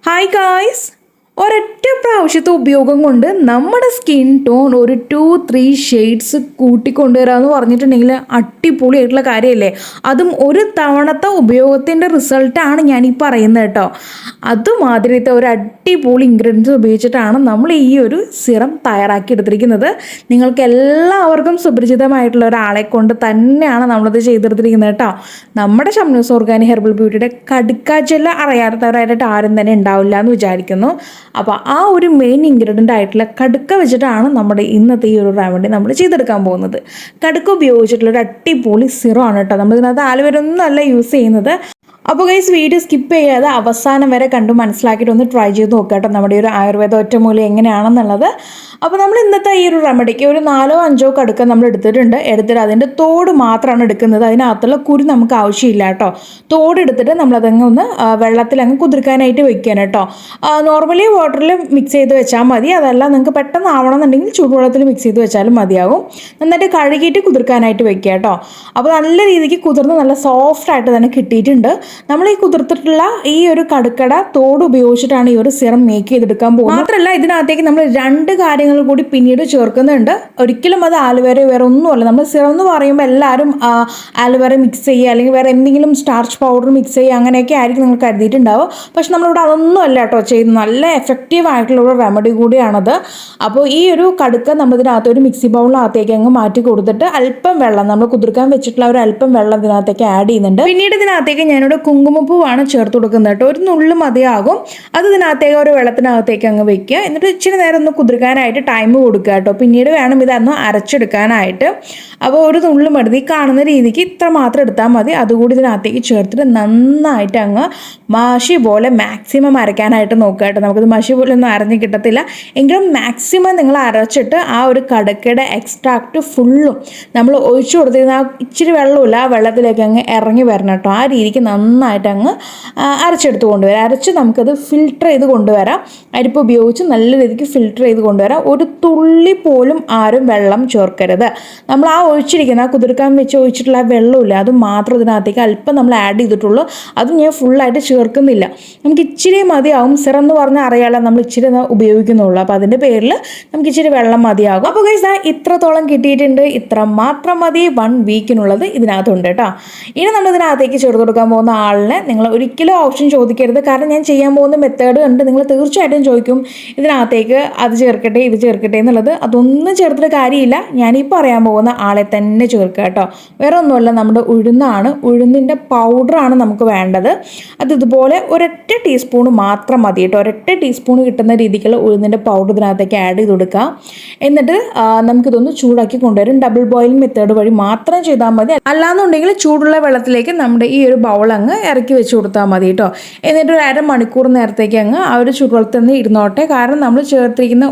Hi guys, ഒരൊറ്റ പ്രാവശ്യത്തെ ഉപയോഗം കൊണ്ട് നമ്മുടെ സ്കിൻ ടോൺ ഒരു 2-3 ഷെയ്ഡ്സ് കൂട്ടിക്കൊണ്ടുവരാമെന്ന് പറഞ്ഞിട്ടുണ്ടെങ്കിൽ അടിപൊളിയായിട്ടുള്ള കാര്യമല്ലേ. അതും ഒരു തവണത്തെ ഉപയോഗത്തിൻ്റെ റിസൾട്ടാണ് ഞാൻ ഈ പറയുന്നത് കേട്ടോ. അതുമാതിരിത്തെ ഒരു അടിപൊളി ഇൻഗ്രീഡിയൻസ് ഉപയോഗിച്ചിട്ടാണ് നമ്മൾ ഈ ഒരു സിറം തയ്യാറാക്കി എടുത്തിരിക്കുന്നത്. നിങ്ങൾക്ക് എല്ലാവർക്കും സുപരിചിതമായിട്ടുള്ള ഒരാളെ കൊണ്ട് തന്നെയാണ് നമ്മളിത് ചെയ്തെടുത്തിരിക്കുന്നത് കേട്ടോ. നമ്മുടെ ഷംനൂസ് ഓർഗാനി ഹെർബൽ ബ്യൂട്ടിയുടെ കടുക്കാച്ചെല്ല അറിയാത്തവരായിട്ട് ആരും തന്നെ ഉണ്ടാവില്ല എന്ന് വിചാരിക്കുന്നു. അപ്പോൾ ആ ഒരു മെയിൻ ഇൻഗ്രീഡിയൻ്റ് ആയിട്ടുള്ള കടുക്ക വെച്ചിട്ടാണ് നമ്മുടെ ഇന്നത്തെ ഈ ഒരു റെമഡി നമ്മൾ ചെയ്തെടുക്കാൻ പോകുന്നത്. കടുക്ക ഉപയോഗിച്ചിട്ടുള്ളൊരു അടിപൊളി സിറം ആണ് കേട്ടോ. നമ്മളിതിനകത്ത് ആലുവേര ഒന്നും അല്ല യൂസ് ചെയ്യുന്നത്. അപ്പോൾ ഗൈസ്, വീഡിയോ സ്കിപ്പ് ചെയ്യാതെ അവസാനം വരെ കണ്ടു മനസ്സിലാക്കിയിട്ട് ഒന്ന് ട്രൈ ചെയ്ത് നോക്കുക കേട്ടോ, നമ്മുടെ ഒരു ആയുർവേദ ഒറ്റമൂലി എങ്ങനെയാണെന്നുള്ളത്. അപ്പോൾ നമ്മൾ ഇന്നത്തെ ഈ ഒരു റെമഡിക്ക് ഒരു 4-5 കടുക്ക നമ്മൾ എടുത്തിട്ട് അതിൻ്റെ തോട് മാത്രമാണ് എടുക്കുന്നത്. അതിനകത്തുള്ള കുരു നമുക്ക് ആവശ്യമില്ല കേട്ടോ. തോട് എടുത്തിട്ട് നമ്മളതങ്ങ് ഒന്ന് വെള്ളത്തിലങ്ങ് കുതിർക്കാനായിട്ട് വെക്കാൻ കേട്ടോ. നോർമലി വാട്ടറിൽ മിക്സ് ചെയ്ത് വെച്ചാൽ മതി. അതല്ല നിങ്ങൾക്ക് പെട്ടെന്ന് ആവണമെന്നുണ്ടെങ്കിൽ ചൂടുവെള്ളത്തിൽ മിക്സ് ചെയ്ത് വെച്ചാലും മതിയാകും. നന്നായിട്ട് കഴുകിയിട്ട് കുതിർക്കാനായിട്ട് വെക്കുക കേട്ടോ. അപ്പോൾ നല്ല രീതിക്ക് കുതിർന്ന് നല്ല സോഫ്റ്റ് ആയിട്ട് തന്നെ കിട്ടിയിട്ടുണ്ട്. നമ്മൾ ഈ കുതിർത്തിട്ടുള്ള ഈ ഒരു കടുക്കട തോട് ഉപയോഗിച്ചിട്ടാണ് ഈ ഒരു സിറം മേക്ക് ചെയ്തെടുക്കാൻ പോകുന്നത്. മാത്രമല്ല ഇതിനകത്തേക്ക് നമ്മൾ 2 കാര്യങ്ങൾ കൂടി പിന്നീട് ചേർക്കുന്നുണ്ട്. ഒരിക്കലും അത് ആലുവേര വേറെ ഒന്നുമല്ല. നമ്മൾ സിറം എന്ന് പറയുമ്പോൾ എല്ലാവരും ആലുവേര മിക്സ് ചെയ്യുക അല്ലെങ്കിൽ വേറെ എന്തെങ്കിലും സ്റ്റാർച്ച് പൗഡർ മിക്സ് ചെയ്യുക അങ്ങനെയൊക്കെ ആയിരിക്കും നിങ്ങൾ കരുതിയിട്ടുണ്ടാവും. പക്ഷെ നമ്മളിവിടെ അതൊന്നും അല്ല കേട്ടോ ചെയ്യുന്നത്. നല്ല എഫക്റ്റീവ് ആയിട്ടുള്ള ഒരു റെമഡി കൂടിയാണത്. അപ്പോൾ ഈ ഒരു കടുക്ക നമ്മളിതിനകത്ത് ഒരു മിക്സി ബൗളിനകത്തേക്ക് അങ്ങ് മാറ്റി കൊടുത്തിട്ട് അല്പം വെള്ളം, നമ്മൾ കുതിർക്കാൻ വെച്ചിട്ടുള്ള ഒരു അല്പം വെള്ളം ഇതിനകത്തേക്ക് ആഡ് ചെയ്യുന്നുണ്ട്. പിന്നീട് ഇതിനകത്തേക്ക് ഞാനിവിടെ കുങ്കുമപ്പൂവാണ് ചേർത്ത് കൊടുക്കുന്നത് കേട്ടോ. ഒരു നുള്ളു മതിയാകും. അത് ഇതിനകത്തേക്ക് ഒരു വെള്ളത്തിനകത്തേക്ക് അങ്ങ് വെക്കുക. എന്നിട്ട് ഇച്ചിരി നേരം ഒന്ന് കുതിർക്കാനായിട്ട് ടൈം കൊടുക്കുക കേട്ടോ. പിന്നീട് വേണം ഇതൊന്ന് അരച്ചെടുക്കാനായിട്ട്. അപ്പോൾ ഒരു നുള്ളു മതി, കാണുന്ന രീതിക്ക് ഇത്ര മാത്രം എടുത്താൽ മതി. അതുകൂടി ഇതിനകത്തേക്ക് ചേർത്തിട്ട് നന്നായിട്ട് അങ്ങ് മഷി പോലെ മാക്സിമം അരയ്ക്കാനായിട്ട് നോക്കുക കേട്ടോ. നമുക്കിത് മഷി പോലെ ഒന്നും അരഞ്ഞ് കിട്ടത്തില്ല. എങ്കിലും മാക്സിമം നിങ്ങൾ അരച്ചിട്ട് ആ ഒരു കടുക്കയുടെ എക്സ്ട്രാക്റ്റ് ഫുള്ളും നമ്മൾ ഒഴിച്ചു കൊടുത്തിരുന്ന ആ ഇച്ചിരി വെള്ളമില്ല ആ വെള്ളത്തിലേക്ക് അങ്ങ് ഇറങ്ങി വരണം കേട്ടോ. ആ രീതിക്ക് നന്നായിട്ട് അങ്ങ് അരച്ചെടുത്ത് കൊണ്ടുവരാം. അരച്ച് നമുക്കത് ഫിൽട്ടർ ചെയ്ത് കൊണ്ടുവരാം. അരിപ്പ് ഉപയോഗിച്ച് നല്ല രീതിക്ക് ഫിൽട്ടർ ചെയ്ത് കൊണ്ടുവരാം. ഒരു തുള്ളി പോലും ആരും വെള്ളം ചേർക്കരുത്. നമ്മൾ ആ ഒഴിച്ചിരിക്കുന്ന ആ കുതിർക്കാൻ വെച്ച് ഒഴിച്ചിട്ടുള്ള ആ വെള്ളമില്ല അത് മാത്രം ഇതിനകത്തേക്ക് അല്പം നമ്മൾ ആഡ് ചെയ്തിട്ടുള്ളൂ. അത് ഞാൻ ഫുള്ളായിട്ട് ചേർക്കുന്നില്ല. നമുക്ക് ഇച്ചിരി മതിയാവും. സിറം എന്ന് പറഞ്ഞാൽ അറിയാലോ നമ്മൾ ഇച്ചിരി ഉപയോഗിക്കുന്നുള്ളൂ. അപ്പോൾ അതിൻ്റെ പേരിൽ നമുക്ക് ഇച്ചിരി വെള്ളം മതിയാകും. അപ്പോൾ ഗൈസ് ഇത്രത്തോളം കിട്ടിയിട്ടുണ്ട്. ഇത്ര മാത്രം മതി 1 വീക്കിനുള്ളത് ഇതിനകത്തുണ്ട് കേട്ടോ. ഇനി നമ്മൾ ഇതിനകത്തേക്ക് ചേർത്ത് കൊടുക്കാൻ പോകുന്ന ആളിനെ നിങ്ങൾ ഒരിക്കലും ഓപ്ഷൻ ചോദിക്കരുത്. കാരണം ഞാൻ ചെയ്യാൻ പോകുന്ന മെത്തേഡ് കണ്ട് നിങ്ങൾ തീർച്ചയായിട്ടും ചോദിക്കും ഇതിനകത്തേക്ക് അത് ചേർക്കട്ടെ ഇത് ചേർക്കട്ടെ എന്നുള്ളത്. അതൊന്നും ചേർത്തിട്ട് കാര്യമില്ല. ഞാനീ പറയാൻ പോകുന്ന ആളെ തന്നെ ചേർക്കുക കേട്ടോ. വേറെ ഒന്നുമല്ല, നമ്മുടെ ഉഴുന്നാണ്. ഉഴുന്നിൻ്റെ പൗഡറാണ് നമുക്ക് വേണ്ടത്. അത് ഇതുപോലെ ഒരൊറ്റ ടീസ്പൂൺ മാത്രം മതി കേട്ടോ. ഒരൊറ്റ ടീസ്പൂൺ കിട്ടുന്ന രീതിക്കുള്ള ഉഴുന്നിൻ്റെ പൗഡർ ഇതിനകത്തേക്ക് ആഡ് ചെയ്ത് കൊടുക്കുക. എന്നിട്ട് നമുക്കിതൊന്ന് ചൂടാക്കി കൊണ്ടുവരും. ഡബിൾ ബോയിലിംഗ് മെത്തേഡ് വഴി മാത്രം ചെയ്താൽ മതി. അല്ലാന്നുണ്ടെങ്കിൽ ചൂടുള്ള വെള്ളത്തിലേക്ക് നമ്മുടെ ഈ ഒരു ബൗൾ അങ്ങ് ഇറക്കി വെച്ച് കൊടുത്താൽ മതി കേട്ടോ. എന്നിട്ട് ഒരു 1/2 മണിക്കൂർ നേരത്തേക്ക് അങ്ങ് ആ ഒരു ചൂടുവെള്ളത്തിൽ നിന്ന് ഇരുന്നോട്ടെ. കാരണം നമ്മൾ ചേർത്തിരിക്കുന്ന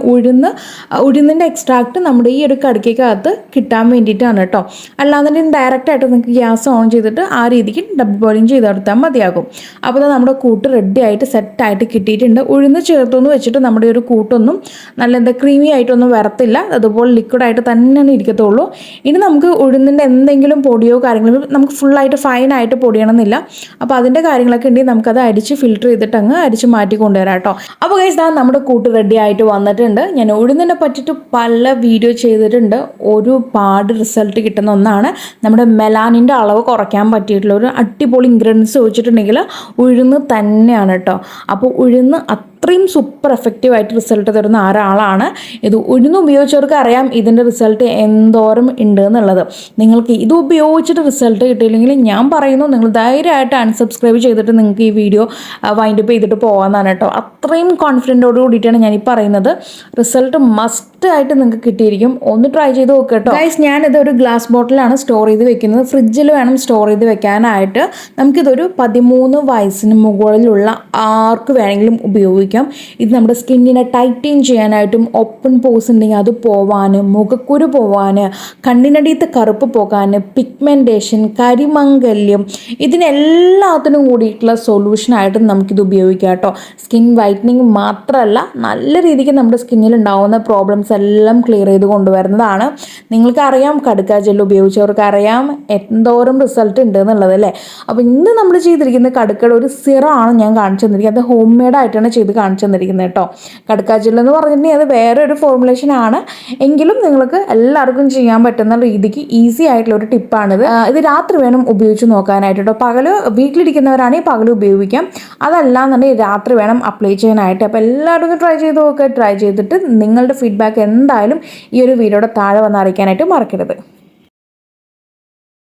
ഉഴുന്നിൻ്റെ എക്സ്ട്രാക്ട് നമ്മുടെ ഈ ഒരു കടുക്കകത്ത് കിട്ടാൻ വേണ്ടിയിട്ടാണ് കേട്ടോ. അല്ലാന്നുണ്ടെങ്കിൽ ഡയറക്റ്റായിട്ട് നിങ്ങൾക്ക് ഗ്യാസ് ഓൺ ചെയ്തിട്ട് ആ രീതിക്ക് ഡബിൾ ബോയിലിംഗ് ചെയ്തെടുത്താൽ മതിയാകും. അപ്പോൾ നമ്മുടെ കൂട്ട് റെഡി ആയിട്ട് സെറ്റായിട്ട് കിട്ടിയിട്ടുണ്ട്. ഉഴുന്ന് ചേർത്തൊന്ന് വെച്ചിട്ട് നമ്മുടെ ഒരു കൂട്ടൊന്നും നല്ല ക്രീമി ആയിട്ടൊന്നും വരത്തില്ല. അതുപോലെ ലിക്വിഡായിട്ട് തന്നെയാണ് ഇരിക്കത്തുള്ളൂ. ഇനി നമുക്ക് ഉഴുന്നിൻ്റെ എന്തെങ്കിലും പൊടിയോ കാര്യങ്ങളോ നമുക്ക് ഫുള്ളായിട്ട് ഫൈനായിട്ട് പൊടിയണമെന്നില്ല. അപ്പോൾ അതിൻ്റെ കാര്യങ്ങളൊക്കെ ഉണ്ടെങ്കിൽ നമുക്കത് അരിച്ച് ഫിൽറ്റർ ചെയ്തിട്ട് അങ്ങ് അരിച്ച് മാറ്റി കൊണ്ടുവരാം കേട്ടോ. അപ്പോൾ ഗൈസ് നമ്മുടെ കൂട്ട് റെഡി ആയിട്ട് വന്നിട്ടുണ്ട്. ഞാൻ ഉഴുന്നിനെ പറ്റിയിട്ട് പല വീഡിയോ ചെയ്തിട്ടുണ്ട്. ഒരുപാട് റിസൾട്ട് കിട്ടുന്ന ഒന്നാണ്. നമ്മുടെ മെലാനിൻ്റെ അളവ് കുറയ്ക്കാൻ പറ്റിയിട്ടുള്ള ഒരു അടിപൊളി ഇൻഗ്രീഡിയൻസ് ചോദിച്ചിട്ടുണ്ടെങ്കിൽ ഉഴുന്ന് തന്നെയാണ് കേട്ടോ. അപ്പോൾ ഉഴുന്ന് അത്രയും സൂപ്പർ എഫക്റ്റീവായിട്ട് റിസൾട്ട് തരുന്ന ഒരാളാണ്. ഇത് ഉഴുന്ന് ഉപയോഗിച്ചവർക്ക് അറിയാം ഇതിൻ്റെ റിസൾട്ട് എന്തോരം ഉണ്ട് എന്നുള്ളത്. നിങ്ങൾക്ക് ഇത് ഉപയോഗിച്ചിട്ട് റിസൾട്ട് കിട്ടിയില്ലെങ്കിൽ ഞാൻ പറയുന്നു നിങ്ങൾ ധൈര്യമായിട്ട് അൺസബ്സ്ക്രൈബ് ചെയ്തിട്ട് നിങ്ങൾക്ക് ഈ വീഡിയോ വൈൻഡപ്പ് ചെയ്തിട്ട് പോകാമെന്നാണ് കേട്ടോ. അത്രയും കോൺഫിഡൻറ്റോട് കൂടിയിട്ടാണ് ഞാൻ ഈ പറയുന്നത്. റിസൾട്ട് മസ്റ്റ് ആയിട്ട് നിങ്ങൾക്ക് കിട്ടിയിരിക്കും. ഒന്ന് ട്രൈ ചെയ്ത് നോക്കുക കേട്ടോ. ഗൈസ്, ഞാനിത് ഒരു ഗ്ലാസ് ബോട്ടിലാണ് സ്റ്റോർ ചെയ്ത് വെക്കുന്നത്. ഫ്രിഡ്ജിൽ വേണം സ്റ്റോർ ചെയ്ത് വെക്കാനായിട്ട്. നമുക്കിതൊരു 13 വയസ്സിന് മുകളിലുള്ള ആർക്ക് വേണമെങ്കിലും ഉപയോഗിക്കാം. ഉപയോഗിക്കാം. ഇത് നമ്മുടെ സ്കിന്നിനെ ടൈറ്റൻ ചെയ്യാനായിട്ടും ഓപ്പൺ പോസ് ഉണ്ടെങ്കിൽ അത് പോവാൻ, മുഖക്കുരു പോവാൻ, കണ്ണിനടിയത്തെ കറുപ്പ് പോകാൻ, പിഗ്മെൻറ്റേഷൻ, കരിമംഗല്യം, ഇതിനെല്ലാത്തിനും കൂടിയിട്ടുള്ള സൊല്യൂഷനായിട്ടും നമുക്കിത് ഉപയോഗിക്കാം കേട്ടോ. സ്കിൻ വൈറ്റനിങ് മാത്രമല്ല, നല്ല രീതിക്ക് നമ്മുടെ സ്കിന്നിൽ ഉണ്ടാവുന്ന പ്രോബ്ലംസ് എല്ലാം ക്ലിയർ ചെയ്ത് കൊണ്ടുവരുന്നതാണ്. നിങ്ങൾക്കറിയാം, കടുക്ക ജെൽ ഉപയോഗിച്ചവർക്ക് അറിയാം എന്തോരം റിസൾട്ട് ഉണ്ട് എന്നുള്ളത് അല്ലേ. അപ്പോൾ ഇന്ന് നമ്മൾ ചെയ്തിരിക്കുന്ന കടുക്കയുടെ ഒരു സിറമാണ് ഞാൻ കാണിച്ചു തന്നിരിക്കുന്നത്. അത് ഹോം മെയ്ഡ് ആയിട്ടാണ് ചെയ്ത് കാണിച്ചു തന്നിരിക്കുന്നത് കേട്ടോ. കടുക്ക ജെൽ എന്ന് പറഞ്ഞിട്ടുണ്ടെങ്കിൽ അത് വേറെ ഒരു ഫോർമുലേഷൻ ആണ്, എങ്കിലും നിങ്ങൾക്ക് എല്ലാവർക്കും ചെയ്യാൻ പറ്റുന്ന രീതിക്ക് ഈസി ആയിട്ടുള്ള ഒരു ടിപ്പാണിത്. ഇത് രാത്രി വേണം ഉപയോഗിച്ച് നോക്കാനായിട്ട് കേട്ടോ. പകല് വീട്ടിലിരിക്കുന്നവരാണെങ്കിൽ പകൽ ഉപയോഗിക്കാം, അതല്ലാന്നുണ്ടെങ്കിൽ രാത്രി വേണം അപ്ലൈ ചെയ്യാനായിട്ട്. അപ്പോൾ എല്ലാവരും ട്രൈ ചെയ്ത് നോക്കുക. ട്രൈ ചെയ്തിട്ട് നിങ്ങളുടെ ഫീഡ്ബാക്ക് എന്തായാലും ഈ ഒരു വീഡിയോയുടെ താഴെ വന്ന് അറിയിക്കാനായിട്ട് മറക്കരുത്.